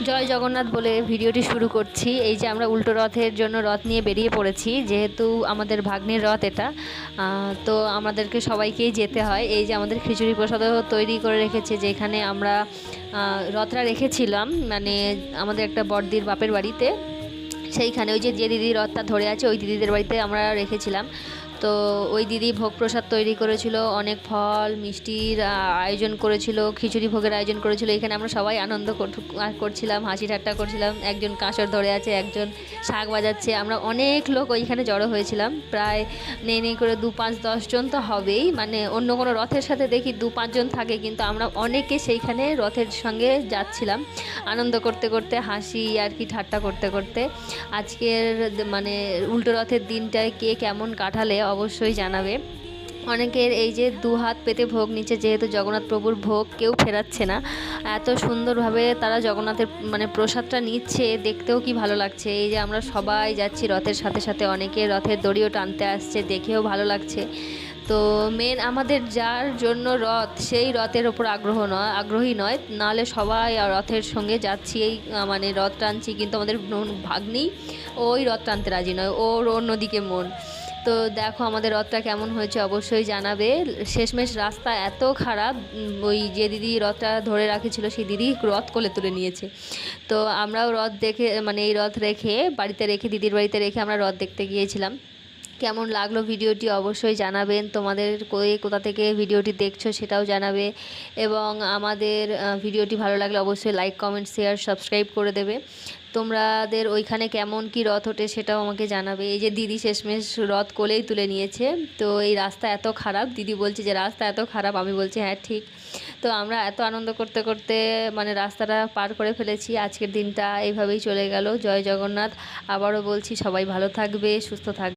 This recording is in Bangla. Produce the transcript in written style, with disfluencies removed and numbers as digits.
জয় জগন্নাথ বলে ভিডিওটি শুরু করছি। এই যে আমরা উল্টো রথের জন্য রথ নিয়ে বেরিয়ে পড়েছি, যেহেতু আমাদের ভাগ্নের রথ এটা, তো আমাদেরকে সবাইকেই যেতে হয়। এই যে আমাদের খিচুড়ি প্রসাদও তৈরি করে রেখেছে, যেখানে আমরা রথটা রেখেছিলাম, মানে আমাদের একটা বড়দির বাপের বাড়িতে, সেইখানে ওই যে যে দিদি রথটা ধরে আছে ওই দিদিদের বাড়িতে আমরা রেখেছিলাম। তো ওই দিদি ভোগ প্রসাদ তৈরি করেছিল, অনেক ফল মিষ্টির আয়োজন করেছিল, খিচুড়ি ভোগের আয়োজন করেছিল। এখানে আমরা সবাই আনন্দ করছিলাম, হাসি ঠাট্টা করছিলাম। একজন কাঁসর ধরে আছে, একজন শাঁখ বাজাচ্ছে। আমরা অনেক লোক ওইখানে জড়ো হয়েছিলাম, প্রায় নেই করে 2-5-10 জন তো হবেই। মানে অন্য কোনো রথের সাথে দেখি 2-5 জন থাকে, কিন্তু আমরা অনেকে সেইখানে রথের সঙ্গে যাচ্ছিলাম, আনন্দ করতে করতে, হাসি আর কি ঠাট্টা করতে করতে। আজকের মানে উল্টো রথের দিনটায় কে কেমন কাটালে অবশ্যই জানাবে। অনেকের এই যে 2 হাত পেতে ভোগ নিচ্ছে, যেহেতু জগন্নাথ প্রভুর ভোগ কেউ ফেরাচ্ছে না, এত সুন্দরভাবে তারা জগন্নাথের মানে প্রসাদটা নিচ্ছে, দেখতেও কি ভালো লাগছে। এই যে আমরা সবাই যাচ্ছি রথের সাথে সাথে, অনেকে রথের দড়িও টানতে আসছে, দেখেও ভালো লাগছে। তো মেন আমাদের যার জন্য রথ, সেই রথের ওপর আগ্রহী নয়, নাহলে সবাই রথের সঙ্গে যাচ্ছি, এই মানে রথ টানছি, কিন্তু আমাদের ভাগ্নি ওই রথ টানতে রাজি নয়, ওর অন্যদিকে মন। তো দেখো আমাদের রথটা কেমন হয়েছে অবশ্যই জানাবে। শেষমেশ রাস্তা এত খারাপ, ওই যে দিদি রথটা ধরে রাখেছিল সেই দিদি রথ কোলে তুলে নিয়েছে। তো আমরাও রথ দেখে, মানে এই রথ রেখে বাড়িতে রেখে, দিদির বাড়িতে রেখে আমরা রথ দেখতে গিয়েছিলাম। কেমন লাগলো ভিডিওটি অবশ্যই জানাবেন। তোমাদের কোথা থেকে ভিডিওটি দেখছো সেটাও জানাবে, এবং আমাদের ভিডিওটি ভালো লাগলে অবশ্যই লাইক, কমেন্ট, শেয়ার, সাবস্ক্রাইব করে দেবে। তোমাদের ওইখানে কেমন কি রথ ওঠে সেটাও আমাকে জানাবে। এই যে দিদি শেষমেশ রথ কোলেই তুলে নিয়েছে। তো এই রাস্তা এত খারাপ, দিদি বলছে যে রাস্তা এত খারাপ, আমি বলছি হ্যাঁ ঠিক। তো আমরা এত আনন্দ করতে করতে মানে রাস্তাটা পার করে ফেলেছি। আজকের দিনটা এইভাবেই চলে গেল। জয় জগন্নাথ। আবারও বলছি, সবাই ভালো থাকবে, সুস্থ থাকবে।